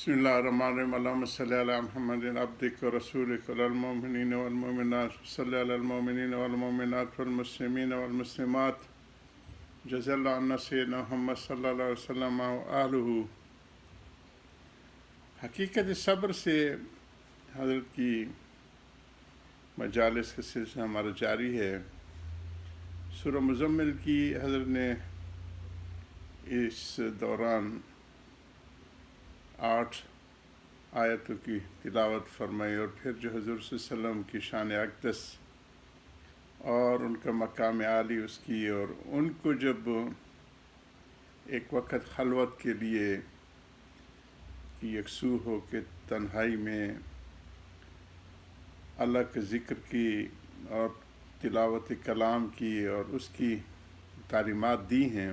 بسم اللہ الرحمن الرحیم اللہم صلی علی محمد عبدک و رسولک علی المؤمنین والمؤمنات صلی علی المؤمنین والمؤمنات والمسلمین والمسلمات جزا اللہ عنا سیدنا محمد صلی اللہ علیہ وسلم و آلہ۔ حقیقت صبر سے حضرت کی مجالس کا سلسلہ ہمارا جاری ہے۔ سورہ مزمل کی حضرت نے اس دوران 8 آیتوں کی تلاوت فرمائی، اور پھر جو حضور صلی اللہ علیہ وسلم کی شان اقدس اور ان کا مقام عالی اس کی، اور ان کو جب ایک وقت خلوت کے لیے یکسو ہو کے تنہائی میں اللہ کے ذکر کی اور تلاوت کلام کی اور اس کی تعلیمات دی ہیں،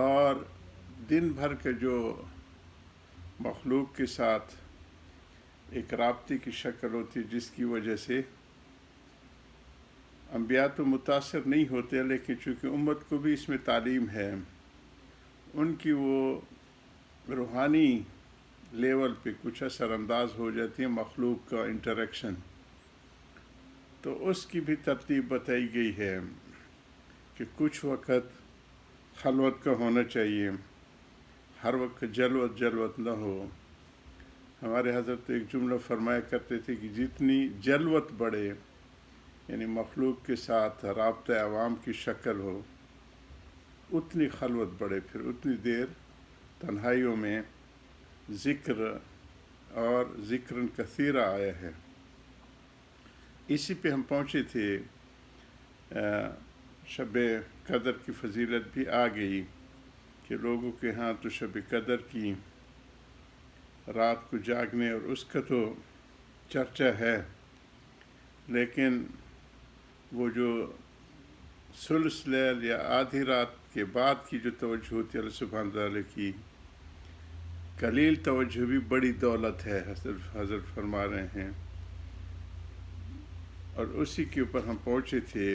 اور دن بھر کے جو مخلوق کے ساتھ ایک رابطے کی شکل ہوتی ہے جس کی وجہ سے انبیاء تو متاثر نہیں ہوتے، لیکن چونکہ امت کو بھی اس میں تعلیم ہے، ان کی وہ روحانی لیول پہ کچھ اثر انداز ہو جاتی ہے مخلوق کا انٹریکشن، تو اس کی بھی ترتیب بتائی گئی ہے کہ کچھ وقت خلوت کا ہونا چاہیے، ہر وقت جلوت نہ ہو۔ ہمارے حضرت ایک جملہ فرمایا کرتے تھے کہ جتنی جلوت بڑھے، یعنی مخلوق کے ساتھ رابطہ عوام کی شکل ہو، اتنی خلوت بڑھے، پھر اتنی دیر تنہائیوں میں ذکر اور ذکر کثیرہ آیا ہے۔ اسی پہ ہم پہنچے تھے، شب قدر کی فضیلت بھی آ گئی کہ لوگوں کے ہاں تو شب قدر کی رات کو جاگنے اور اس کا تو چرچا ہے، لیکن وہ جو ثلث لیل یا آدھی رات کے بعد کی جو توجہ ہوتی ہے اللہ سبحانہ تعالیٰ کی، قلیل توجہ بھی بڑی دولت ہے، حضرت فرما رہے ہیں، اور اسی کے اوپر ہم پہنچے تھے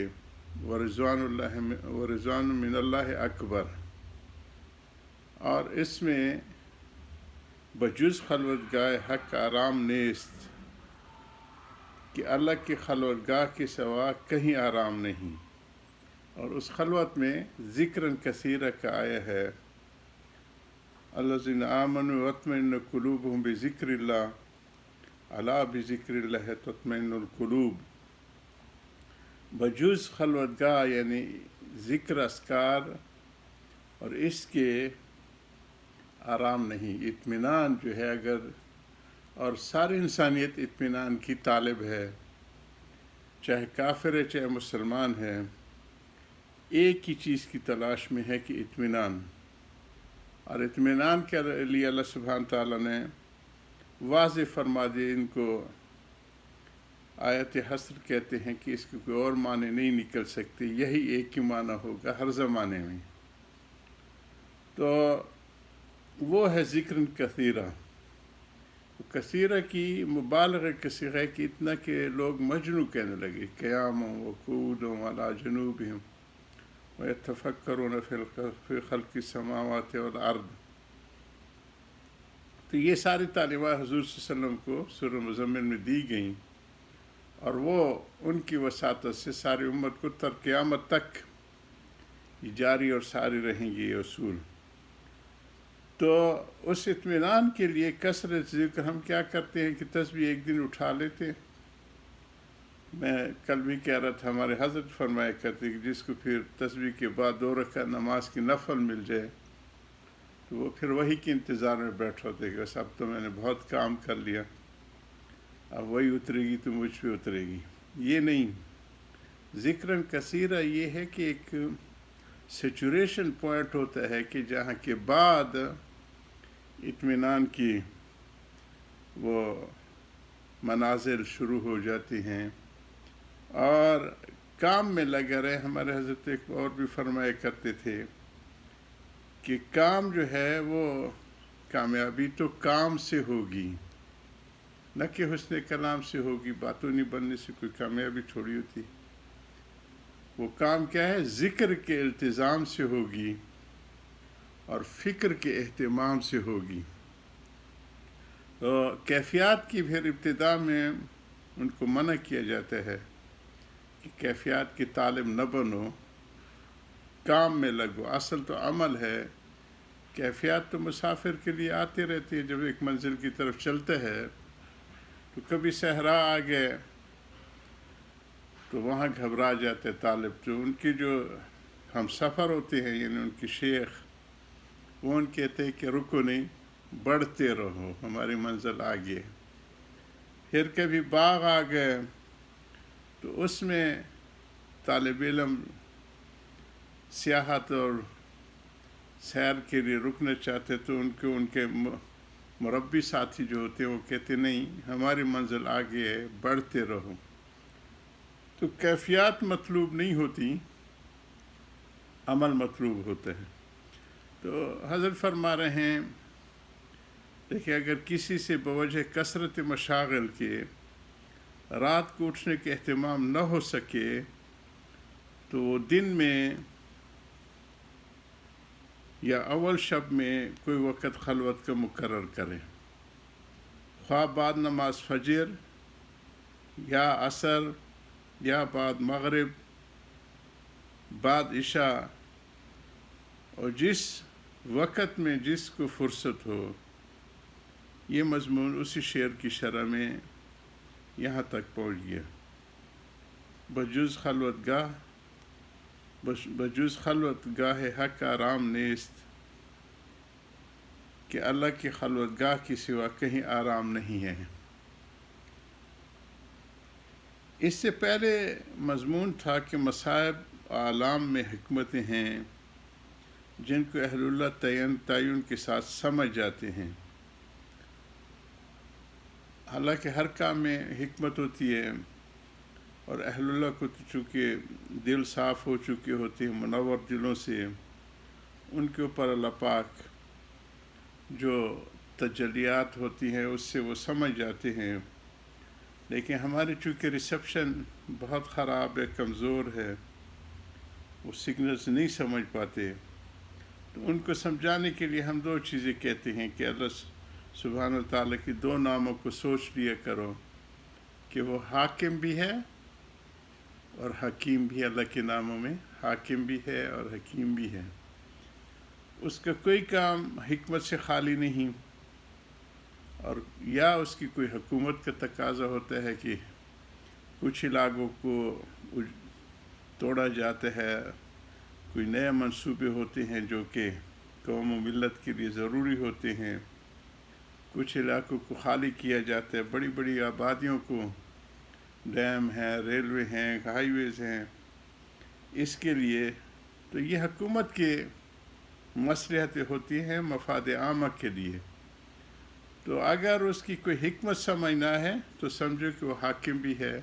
ورضوان من اللہ اکبر۔ اور اس میں بجز خلوت گاہ حق آرام نیست، کہ اللہ کی خلوت گاہ کے سوا کہیں آرام نہیں، اور اس خلوت میں ذکر کثیرہ کا آیا ہے، الذین آمنوا واطمئن قلوبہم بذکر اللہ الا بذکر اللہ تطمئن القلوب۔ بجز خلوت گاہ یعنی ذکر اذکار اور اس کے آرام نہیں، اطمینان جو ہے، اگر اور ساری انسانیت اطمینان کی طالب ہے، چاہے کافر ہے چاہے مسلمان ہے، ایک ہی چیز کی تلاش میں ہے کہ اطمینان، اور اطمینان کے لیے اللہ سبحانہ تعالیٰ نے واضح فرما دی، ان کو آیت حصر کہتے ہیں کہ اس کے کوئی اور معنی نہیں نکل سکتے، یہی ایک ہی معنی ہوگا ہر زمانے میں، تو وہ ہے ذکر کثیرہ۔ کثیرہ کی مبالغہ کا صیغہ ہے کہ اتنا کہ لوگ مجنون کہنے لگے، قیام و قعود علی جنوبہم ویتفکرون فی خلق السماوات والارض۔ تو یہ ساری تعلیمات حضور صلی اللہ علیہ وسلم کو سورہ مزمل میں دی گئیں، اور وہ ان کی وساطت سے ساری امت کو تا قیامت تک یہ جاری اور ساری رہیں گے یہ اصول۔ تو اس اطمینان کے لیے کثرت ذکر ہم کیا کرتے ہیں کہ تسبیح ایک دن اٹھا لیتے۔ میں کل بھی کہہ رہا تھا، ہمارے حضرت فرمایا کرتے کہ جس کو پھر تسبیح کے بعد 2 رکعت نماز کی نفل مل جائے تو وہ پھر وہی کے انتظار میں بیٹھا ہوتے کہ بس اب تو میں نے بہت کام کر لیا، اب وہی اترے گی تو مجھ پہ اترے گی۔ یہ نہیں، ذکر کثیرہ یہ ہے کہ ایک سیچوریشن پوائنٹ ہوتا ہے کہ جہاں کے بعد اطمینان کی وہ منازل شروع ہو جاتی ہیں اور کام میں لگا رہے۔ ہمارے حضرت ایک اور بھی فرمایا کرتے تھے کہ کام جو ہے وہ کامیابی تو کام سے ہوگی، نہ کہ حسن کلام سے ہوگی، باتوں نہیں بننے سے کوئی کامیابی تھوڑی ہوتی۔ وہ کام کیا ہے؟ ذکر کے التزام سے ہوگی اور فکر کے اہتمام سے ہوگی۔ تو کیفیات کی پھر ابتدا میں ان کو منع کیا جاتا ہے کہ کیفیات کی طالب نہ بنو، کام میں لگو، اصل تو عمل ہے۔ کیفیات تو مسافر کے لیے آتے رہتی ہے، جب ایک منزل کی طرف چلتے ہے تو کبھی صحرا آ گئے تو وہاں گھبرا جاتے طالب، جو ان کی جو ہم سفر ہوتے ہیں یعنی ان کی شیخ، وہ ان کہتے ہیں کہ رکو نہیں، بڑھتے رہو، ہماری منزل آگے۔ پھر کبھی باغ آ گئے تو اس میں طالب علم سیاحت اور سیر کے لیے رکنا چاہتے تو ان کے مربی ساتھی جو ہوتے ہیں وہ کہتے نہیں، ہماری منزل آگے ہے، بڑھتے رہو۔ تو کیفیات مطلوب نہیں ہوتی، عمل مطلوب ہوتا ہے۔ تو حضرت فرما رہے ہیں دیکھیں، اگر کسی سے بوجہ کثرت مشاغل کے رات کو اٹھنے کے اہتمام نہ ہو سکے تو وہ دن میں یا اول شب میں کوئی وقت خلوت کا مقرر کرے، خواہ بعد نماز فجر یا عصر یا بعد مغرب، بعد عشاء، اور جس وقت میں جس کو فرصت ہو۔ یہ مضمون اسی شعر کی شرح میں یہاں تک پہنچ گیا۔ بجز خلوت گاہ حق آرام نیست، کہ اللہ کی خلوت گاہ کی سوا کہیں آرام نہیں ہے۔ اس سے پہلے مضمون تھا کہ مصائب عالم میں حکمتیں ہیں جن کو اہل اللہ تعین کے ساتھ سمجھ جاتے ہیں۔ حالانکہ ہر کام میں حکمت ہوتی ہے، اور اہل اللہ کو تو چونکہ دل صاف ہو چکے ہوتے ہیں منور دلوں سے، ان کے اوپر اللہ پاک جو تجلیات ہوتی ہیں اس سے وہ سمجھ جاتے ہیں۔ لیکن ہماری چونکہ ریسیپشن بہت خراب ہے، کمزور ہے، وہ سگنلز نہیں سمجھ پاتے، تو ان کو سمجھانے کے لیے ہم دو چیزیں کہتے ہیں کہ اللہ سبحانہ وتعالیٰ کی دو ناموں کو سوچ لیا کرو کہ وہ حاکم بھی ہے اور حکیم بھی۔ اللہ کے ناموں میں حاکم بھی ہے اور حکیم بھی ہے۔ اس کا کوئی کام حکمت سے خالی نہیں، اور یا اس کی کوئی حکومت کا تقاضا ہوتا ہے کہ کچھ علاقوں کو توڑا جاتا ہے، کوئی نئے منصوبے ہوتے ہیں جو کہ قوم و ملت کے لیے ضروری ہوتے ہیں، کچھ علاقوں کو خالی کیا جاتا ہے، بڑی بڑی آبادیوں کو، ڈیم ہیں، ریلوے ہیں، ہائی ویز ہیں، اس کے لیے تو یہ حکومت کے مصلحتیں ہوتی ہیں مفاد عامہ کے لیے۔ تو اگر اس کی کوئی حکمت سمجھنا ہے تو سمجھو کہ وہ حاکم بھی ہے،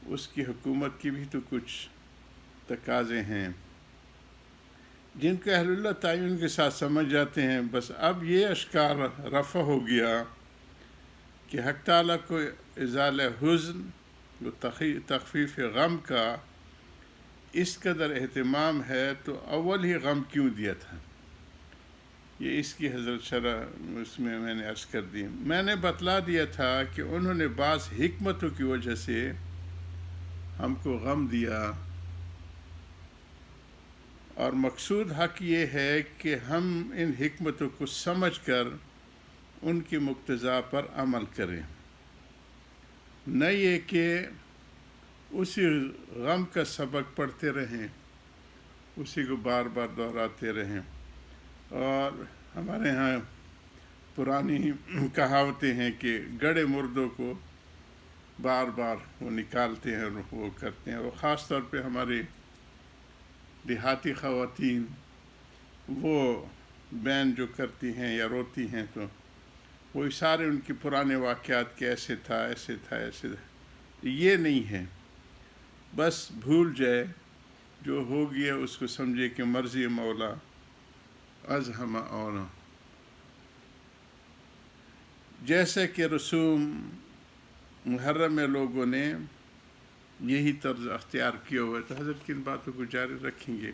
اس کی حکومت کی بھی تو کچھ تقاضے ہیں جن کو اہل اللہ تعین کے ساتھ سمجھ جاتے ہیں۔ بس اب یہ اشکار رفع ہو گیا کہ حق تعالیٰ کو ازالہ حزن و تخفیف غم کا اس قدر اہتمام ہے تو اول ہی غم کیوں دیا تھا؟ یہ اس کی حضرت شرح اس میں نے عرض کر دی۔ میں نے بتلا دیا تھا کہ انہوں نے بعض حکمتوں کی وجہ سے ہم کو غم دیا، اور مقصود حق یہ ہے کہ ہم ان حکمتوں کو سمجھ کر ان کی مقتضا پر عمل کریں، نہ یہ کہ اسی غم کا سبق پڑھتے رہیں، اسی کو بار بار دہراتے رہیں۔ اور ہمارے ہاں پرانی کہاوتیں ہیں کہ گڑے مردوں کو بار بار وہ نکالتے ہیں اور وہ کرتے ہیں، اور خاص طور پہ ہماری دیہاتی خواتین وہ بین جو کرتی ہیں یا روتی ہیں تو وہ سارے ان کے پرانے واقعات کہ ایسے تھا ایسے تھا ایسے تھا، یہ نہیں ہے۔ بس بھول جائے، جو ہو گیا اس کو سمجھے کہ مرضی مولا از ہم اونا۔ جیسے کہ رسوم محرم میں لوگوں نے یہی طرز اختیار کیا ہوا ہے، تو حضرت کن باتوں کو جاری رکھیں گے۔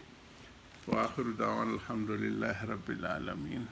وآخر دعوانا الحمدللہ رب العالمین۔